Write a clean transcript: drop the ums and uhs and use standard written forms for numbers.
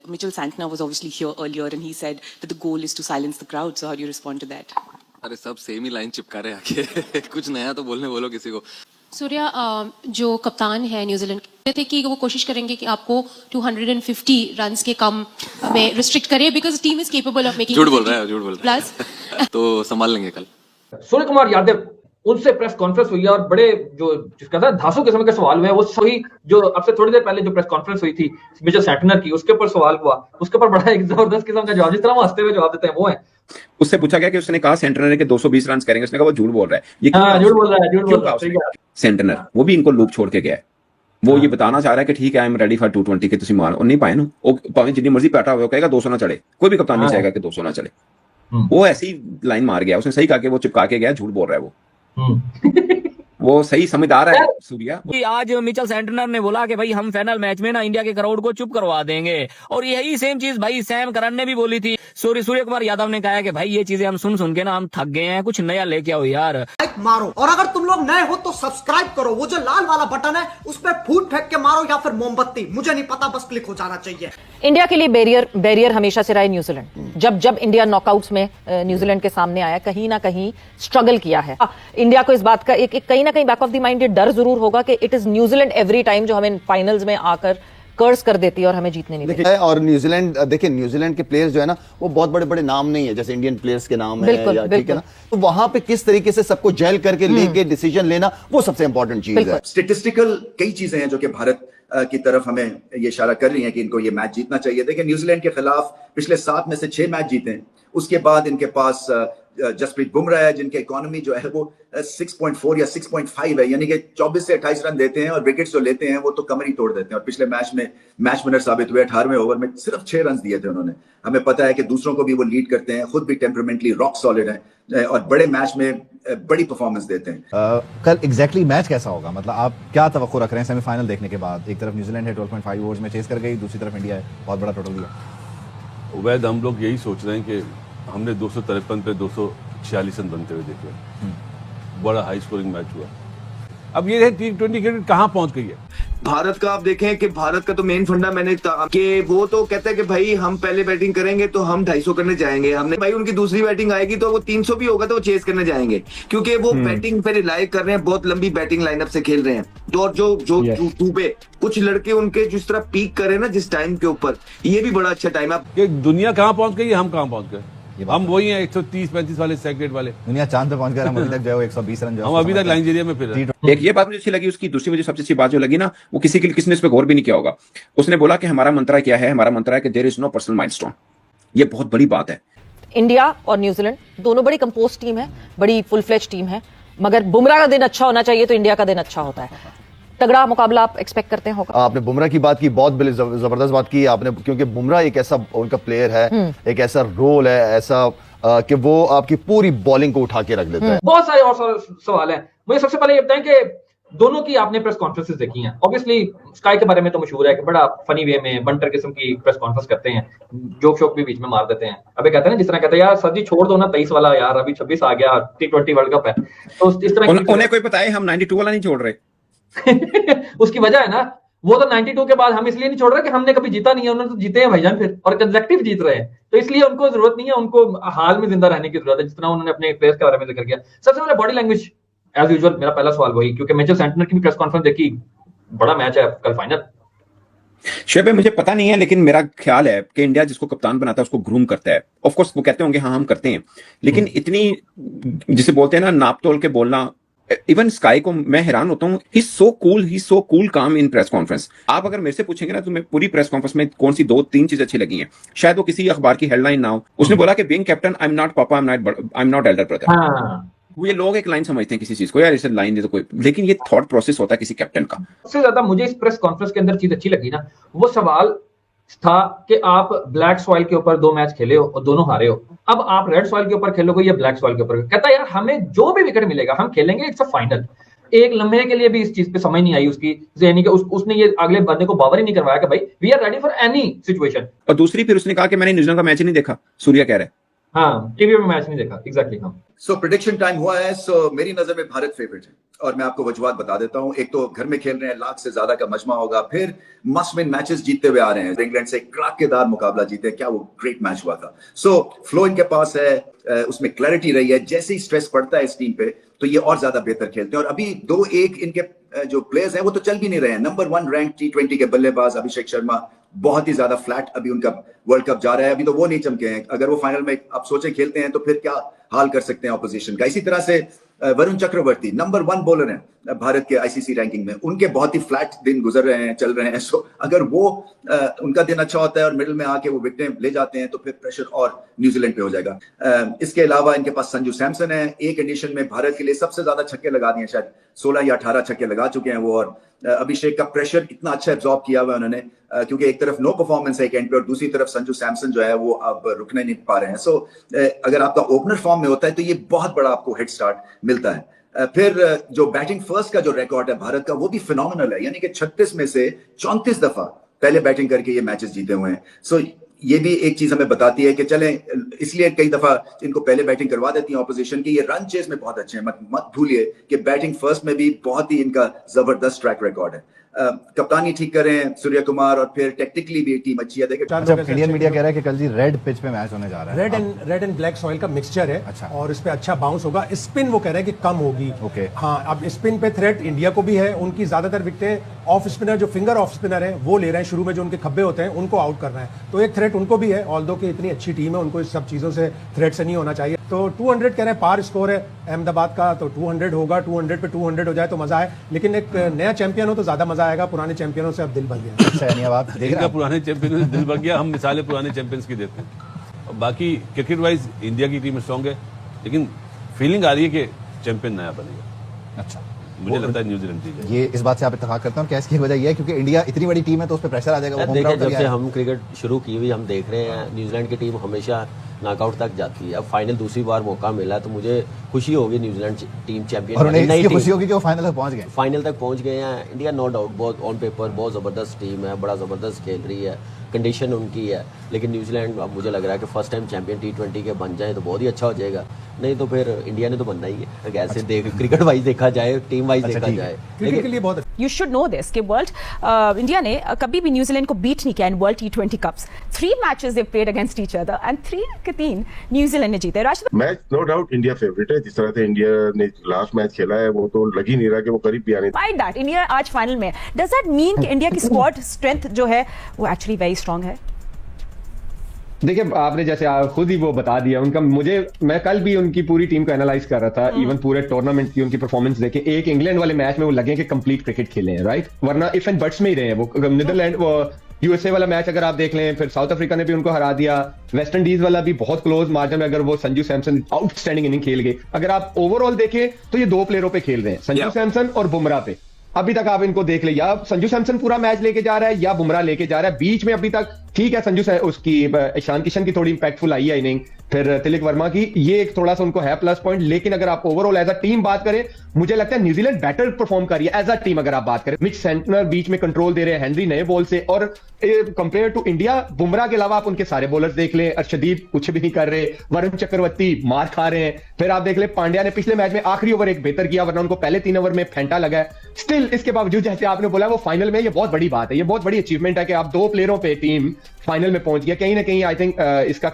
Mitchell Santner was obviously here earlier and he said that the goal is to silence the crowd. So how do you respond to that? अरे सब same ही line चिपका रहे आके कुछ नया तो बोलने बोलो किसी को। सूर्या जो कप्तान है न्यूजीलैंड के थे कि वो कोशिश करेंगे कि आपको 250 रन्स के कम में रिस्ट्रिक्ट करें because team is capable of making. झूठ बोल रहा है प्लस तो संभाल लेंगे कल। सूर्य कुमार यादव उनसे प्रेस कॉन्फ्रेंस हुई है और बड़े जो जिसका था धांसू किस्म के सवाल हुए वो सही जो अब से थोड़ी देर पहले जो प्रेस कॉन्फ्रेंस हुई थी मिचेल सैंटनर की उसके ऊपर सवाल हुआ उसके ऊपर बड़ा एक जबरदस्त किस्म का जवाब जिस तरह वो हंसते हुए जवाब देते हैं वो है। उससे पूछा गया कि उसने कहा सेंटनर के 220 रन करेंगे, उसने कहा वो झूठ बोल रहा है। ये झूठ बोल रहा है सेंटनर वो भी इनको लूप छोड़ के गया है। वो ये बताना चाह रहा है कि ठीक है आई एम रेडी फॉर 220 के तुम मारो और नहीं पाए ना भाਵੇਂ जितनी मर्जी पैटा हुआ कहेगा 200 ना चढ़े, कोई भी कप्तान नहीं चाहेगा कि 200 ना चले। वो ऐसी लाइन मार गया, उसने सही कहा कि वो चिपका के गया, झूठ बोल रहा है वो सही समझदार है सूर्या। आज मिचेल सैंटनर ने बोला कि भाई हम फाइनल मैच में ना इंडिया के क्राउड को चुप करवा देंगे और यही सेम चीज भाई सैम करन ने भी बोली थी। सूर्य कुमार यादव ने कहा कि भाई ये चीजें हम सुन के ना हम थक गए हैं, कुछ नया लेके आओ यार। लाइक मारो और अगर तुम लोग नए हो तो सब्सक्राइब करो, वो जो लाल वाला बटन है उस पर फूट फेंक के मारो या फिर मोमबत्ती, मुझे नहीं पता, बस क्लिक हो जाना चाहिए। इंडिया के लिए बैरियर हमेशा से रहा है न्यूजीलैंड। जब इंडिया नॉकआउट्स में न्यूजीलैंड के सामने आया कहीं ना कहीं स्ट्रगल किया है। इंडिया को इस बात का एक कहीं ना कहीं बैक ऑफ द माइंड डर जरूर होगा कि it is New Zealand every time जो हमें फाइनल्स में आकर कर्स कर देती है और हमें जीतने नहीं देती है। और न्यूजीलैंड देखिए न्यूजीलैंड के प्लेयर्स जो है ना वो बहुत बड़े बड़े नाम नहीं है जैसे इंडियन प्लेयर्स के नाम है, ठीक है ना। तो वहां पे किस तरीके से सबको जेल करके लेके डिसीजन लेना वो सबसे इंपॉर्टेंट चीज है। स्टेटिस्टिकल कई चीजें हैं जो कि भारत की तरफ हमें ये इशारा कर रही हैं कि इनको ये मैच जीतना चाहिए। देखिए न्यूजीलैंड के खिलाफ पिछले 7 में से 6 मैच जीते हैं। उसके बाद इनके पास जसप्रीत बुमराह है जिनकी इकोनॉमी जो है वो 6.4 या 6.5 है, यानी कि 24 से 28 रन देते हैं और विकेट्स जो लेते हैं वो तो कमर ही तोड़ देते हैं। और पिछले मैच में मैच विनर साबित हुए, 18वें ओवर में सिर्फ 6 रन दिए थे उन्होंने। हमें पता है कि दूसरों को भी वो लीड करते हैं, खुद भी टेम्परामेंटली रॉक सॉलिड हैं और बड़े मैच में बड़ी परफॉर्मेंस देते हैं। कल एग्जैक्टली मैच कैसा होगा, मतलब आप क्या तवक्को रख रहे हैं सेमीफाइनल देखने के बाद? एक तरफ न्यूजीलैंड है 12.5 ओवर्स में चेस कर गई, दूसरी तरफ इंडिया है बहुत बड़ा टोटल दिया। उवैद हम लोग यही सोच रहे हैं कि हमने 253 पे 246 रन बनते हुए देखे, बड़ा हाई स्कोरिंग मैच हुआ। अब ये है T20 क्रिकेट कहां पहुंच गई है भारत का। आप देखें कि भारत का तो मेन फंडा मैंने कि वो तो कहता है कि भाई हम पहले बैटिंग करेंगे तो हम 250 करने जाएंगे। हमने भाई उनकी दूसरी बैटिंग आएगी तो वो 300 भी होगा तो वो चेस करने जाएंगे क्योंकि वो बैटिंग पे रिलाई कर रहे हैं, बहुत लंबी बैटिंग लाइनअप से खेल रहे हैं। और जो पे कुछ लड़के उनके जिस तरह पीक करे ना जिस टाइम के ऊपर, ये भी बड़ा अच्छा टाइम है। दुनिया कहां पहुंच गई है, हम कहां पहुंच गए? हम वही हैं 130-35 वाले सेक्रेट वाले। दुनिया चांद पे पहुंच गए, हम अभी तक जो 120 रन हम अभी तक नाइजीरिया में फिर। एक ये बात मुझे अच्छी लगी उसकी। दूसरी मुझे सबसे अच्छी बात जो लगी ना वो किसी ने इस पे गौर भी नहीं किया होगा। उसने बोला कि हमारा मंत्रा क्या है, हमारा मंत्रा है कि there is no personal milestone. ये बहुत बड़ी बात है। इंडिया और न्यूजीलैंड दोनों बड़ी कंपोज टीम है, बड़ी फुल फ्लेज टीम है, मगर बुमराह का दिन अच्छा होना चाहिए तो इंडिया का दिन अच्छा होता है। तगड़ा मुकाबला आप एक्सपेक्ट करते हैं होगा? आपने बुमराह की बात की, बहुत बड़ी जबरदस्त बात की आपने, क्योंकि बुमराह एक ऐसा उनका प्लेयर है, एक ऐसा रोल है ऐसा कि वो आपकी पूरी बॉलिंग को उठा के रख देता है। बहुत सारे और सवाल हैं। मुझे सबसे पहले ये बताएं कि दोनों की आपने प्रेस कॉन्फ्रेंसेस देखी हैं। ऑब्वियसली स्काई के बारे में तो मशहूर है कि बड़ा फनी वे में बंटर किस्म की प्रेस कॉन्फ्रेंस करते हैं, जोक शोक भी बीच में मार देते हैं। अबे कहते हैं ना जिस तरह कहते हैं यार सर जी छोड़ दो ना 23 वाला यार, अभी 26 आ गया, T20 वर्ल्ड कप है। तो इस तरह उन्हें कोई बताए हम 92 वाला नहीं छोड़ रहे। उसकी वजह है ना वो तो 92 के बाद हम इसलिए नहीं छोड़ रहे कि हमने कभी जीता नहीं है, उन्होंने तो जीते हैं भाईजान फिर और कंसेक्टिव जीत रहे हैं, तो इसलिए उनको जरूरत नहीं है, उनको हाल में जिंदा रहने की जरूरत है जितना उन्होंने अपने प्लेयर्स के बारे में जिक्र किया। सबसे पहले बॉडी लैंग्वेज एज यूजुअल मेरा पहला सवाल वही, क्योंकि मिचेल सैंटनर की भी प्रेस कॉन्फ्रेंस देखी, बड़ा मैच है कल फाइनल। शेब मुझे पता नहीं है लेकिन मेरा ख्याल है कि इंडिया जिसको कप्तान बनाता है उसको ग्रूम करता है। ऑफ कोर्स वो कहते होंगे हाँ हम करते हैं, लेकिन इतनी जिसे बोलते हैं ना नाप तोल के बोलना, इवन स्काई को मैं हैरान होता हूँ। ही सो कूल काम इन प्रेस कॉन्फ्रेंस। आप अगर मेरे से पूछेंगे ना तो मैं पूरी प्रेस कॉन्फ्रेंस में कौन सी 2-3 चीजें अच्छी लगी हैं, शायद वो किसी अखबार की हेडलाइन ना हो। उसने बोला कि being captain I am not papa, I am not elder brother. ये लोग एक लाइन समझते हैं किसी चीज को, यार इसे लाइन दे तो कोई, लेकिन ये थॉट प्रोसेस होता है किसी कैप्टन का। सबसे ज्यादा मुझे इस प्रेस कॉन्फ्रेंस के अंदर चीज अच्छी लगी ना, वो सवाल था कि आप ब्लैक सॉइल के ऊपर 2 मैच खेले हो और दोनों हारे हो, अब आप रेड सॉइल के ऊपर खेलोगे या ब्लैक सॉइल के ऊपर। कहता है यार हमें जो भी विकेट मिलेगा हम खेलेंगे, इट्स अ फाइनल। एक लम्हे के लिए भी इस चीज पे समझ नहीं आई उसकी, यानी कि उसने ये अगले बंदे को बावर ही नहीं करवाया कि भाई we are ready for any situation. और दूसरी फिर उसने कहा कि मैंने न्यूजीलैंड का मैच ही नहीं देखा, सूर्या कह रहा है। हाँ, टीवी में मैच नहीं देखा, एग्जैक्टली। हाँ, सो प्रेडिक्शन टाइम हुआ है। सो मेरी नजर में भारत फेवरेट है और मैं आपको वजूहात बता देता हूं। एक तो घर में खेल रहे हैं, लाख से ज्यादा का मजमा होगा, फिर मस्ट विन मैचेस जीतते हुए आ रहे हैं। इंग्लैंड से क्राकेदार मुकाबला जीते, क्या वो ग्रेट मैच हुआ था। सो फ्लो इनके पास है, उसमें क्लैरिटी रही है। जैसे ही स्ट्रेस पड़ता है इस टीम पे तो ये और ज्यादा बेहतर खेलते हैं। और अभी 2-1 इनके जो प्लेयर्स हैं वो तो चल भी नहीं रहे हैं। नंबर 1 रैंक T20 के बल्लेबाज अभिषेक शर्मा बहुत ही ज्यादा फ्लैट अभी उनका वर्ल्ड कप जा रहा है। अभी तो वो नहीं चमके हैं। अगर वो फाइनल में आप सोचे खेलते हैं तो फिर क्या हाल कर सकते हैं ऑपोजिशन का। इसी तरह से वरुण चक्रवर्ती नंबर 1 बॉलर हैं भारत के आईसीसी रैंकिंग में। उनके बहुत ही फ्लैट दिन गुजर रहे हैं, चल रहे हैं। सो अगर वो उनका दिन अच्छा होता है और मिडिल में आके वो विकेटें ले जाते हैं तो फिर प्रेशर और न्यूजीलैंड पे हो जाएगा। इसके अलावा इनके पास संजू सैमसन है। एक एडिशन में भारत के लिए सबसे ज्यादा छक्के लगा दिए, शायद 16 या 18 छक्के लगा चुके हैं वो। और अभिषेक का प्रेशर इतना अच्छा एब्जॉर्ब किया हुआ है उन्होंने, क्योंकि एक तरफ नो परफॉर्मेंस है एक एंड पे और दूसरी तरफ संजू सैमसन जो है वो अब रुकने नहीं पा रहे हैं। सो अगर आपका ओपनर फॉर्म में होता है तो ये बहुत बड़ा आपको हेड स्टार्ट मिलता है। फिर जो बैटिंग फर्स्ट का जो रिकॉर्ड है भारत का वो भी फिनोमिनल है, यानी कि 36 में से 34 दफा पहले बैटिंग करके ये मैचेस जीते हुए हैं। सो ये भी एक चीज हमें बताती है कि चलें, इसलिए कई दफा इनको पहले बैटिंग करवा देती है ऑपोजिशन की। ये रन चेस में बहुत अच्छे हैं, मत भूलिए कि बैटिंग फर्स्ट में भी बहुत ही इनका जबरदस्त ट्रैक रिकॉर्ड है। कप्तानी ठीक करें सूर्य कुमार और फिर टेक्निकली भी टीम अच्छी है। देखिए इंडियन मीडिया कह रहा है कि कल जी रेड पिच पे मैच होने जा रहा है। रेड एंड ब्लैक सॉइल का मिक्सचर है। अच्छा। और इस पे अच्छा बाउंस होगा। स्पिन वो कह रहे हैं कि कम होगी। ओके। हाँ, अब स्पिन पे थ्रेट इंडिया को भी है। उनकी ज्यादातर विकेटें ऑफ स्पिनर, जो फिंगर ऑफ स्पिनर है वो ले रहे हैं। शुरू में जो उनके खब्बे होते हैं उनको आउट करना है, तो एक थ्रेट उनको भी है। ऑल्दो कि इतनी अच्छी टीम है, उनको इस सब चीजों से थ्रेट से नहीं होना चाहिए। तो 200 कह रहे हैं, पार स्कोर है अहमदाबाद का, तो 200 होगा। 200 पे 200 हो जाए तो मजा है, लेकिन एक नया चैंपियन हो तो ज्यादा मजा आएगा। पुराने चैंपियनों से अब दिल भर गया। अच्छा, यानी अब आप देख रहे हैं पुराने चैंपियन से दिल भर गया। हम मिसालें पुराने चैंपियंस की देते हैं। और बाकी क्रिकेट वाइज इंडिया की टीम स्ट्रांग है, लेकिन फीलिंग आ रही है कि चैंपियन नया बनेगा। अच्छा, मुझे लगता है न्यूजीलैंड ठीक है। ये इस बात से आप इत्तेफाक करते हैं। और क्या इसकी वजह ये है क्योंकि इंडिया इतनी बड़ी टीम है तो उस पर प्रेशर आ जाएगा। देखिए, जब से हम क्रिकेट शुरू की हुई हम देख रहे हैं न्यूजीलैंड की टीम हमेशा नॉकआउट तक जाती है। अब फाइनल दूसरी बार मौका मिला तो मुझे खुशी होगी न्यूजीलैंड टीम चैंपियन। और उन्हें इसकी खुशी होगी कि वो फाइनल तक पहुंच गए। फाइनल तक पहुंच गए हैं। इंडिया नो डाउट बहुत ऑन पेपर बहुत जबरदस्त टीम है, बड़ा जबरदस्त खेल रही है, कंडीशन उनकी है। लेकिन न्यूजीलैंड अब मुझे लग रहा है कि फर्स्ट टाइम चैंपियन T20 के बन जाए तो बहुत ही अच्छा हो जाएगा। नहीं तो फिर इंडिया ने तो बनना ही है। अगर ऐसे देख क्रिकेट वाइज देखा जाए, टीम वाइज देखा जाए, क्रिकेट के लिए बहुत यू शुड नो दिस कि वर्ल्ड इंडिया ने कभी भी न्यूजीलैंड को बीट नहीं किया in world T20 cups. 3 matches they played against each other and 3 के 3 न्यूजीलैंड ने जीते। Match no doubt India favourite है। जिस तरह से इंडिया ने लास्ट मैच खेला है वो तो लग ही नहीं रहा कि वो करीब भी आने। Despite that, इंडिया आज फाइनल में। डज दैट मीन कि इंडिया की स्क्वाड स्ट्रेंथ जो है वो एक्चुअली वेरी स्ट्रांग है? देखिए, आपने जैसे खुद ही वो बता दिया उनका। मैं कल भी उनकी पूरी टीम को एनालाइज कर रहा था, इवन पूरे टूर्नामेंट की उनकी परफॉर्मेंस देखे। एक इंग्लैंड वाले मैच में वो लगे कि कंप्लीट क्रिकेट खेले हैं, राइट, वरना इफ एंड बट्स में ही रहे हैं वो। नीदरलैंड वो यूएसए वाला मैच अगर आप देख लें, फिर साउथ अफ्रीका ने भी उनको हरा दिया। वेस्ट इंडीज वाला भी बहुत क्लोज मार्जिन में, अगर वो संजू सैमसन आउटस्टैंडिंग इनिंग खेल गए। अगर आप ओवरऑल देखें तो ये 2 प्लेयरों पे खेल रहे हैं, संजू सैमसन और बुमराह पे। अभी तक आप इनको देख ले, या संजू सैमसन पूरा मैच लेके जा रहा है या बुमराह लेके जा रहा है। बीच में अभी तक ठीक है, संजू उसकी ईशान किशन की थोड़ी इंपैक्टफुल आई है इनिंग, फिर तिलक वर्मा की, ये एक थोड़ा सा उनको है प्लस पॉइंट। लेकिन अगर आप ओवरऑल एज अ टीम बात करें, मुझे लगता है न्यूजीलैंड बेटर परफॉर्म कर रही है एज अ टीम। अगर आप बात करें, मिच सेंटनर बीच में कंट्रोल दे रहे हैं, हेनरी नए बॉल से, और कंपेयर टू इंडिया बुमराह के अलावा आप उनके सारे बॉलर्स देख लें, अर्शदीप कुछ भी नहीं कर रहे, वरुण चक्रवर्ती मार खा रहे हैं। फिर आप देख ले, पांड्या ने पिछले मैच में आखिरी ओवर एक बेहतर किया, वरना उनको पहले 3 ओवर में फेंटा लगा है। स्टिल इसके बावजूद जैसे आपने बोला वो फाइनल में, ये बहुत बड़ी बात है, ये बहुत बड़ी अचीवमेंट है कि आप 2 प्लेयरों पे टीम फाइनल में पहुंच गया। कहीं ना कहीं आई थिंक इसका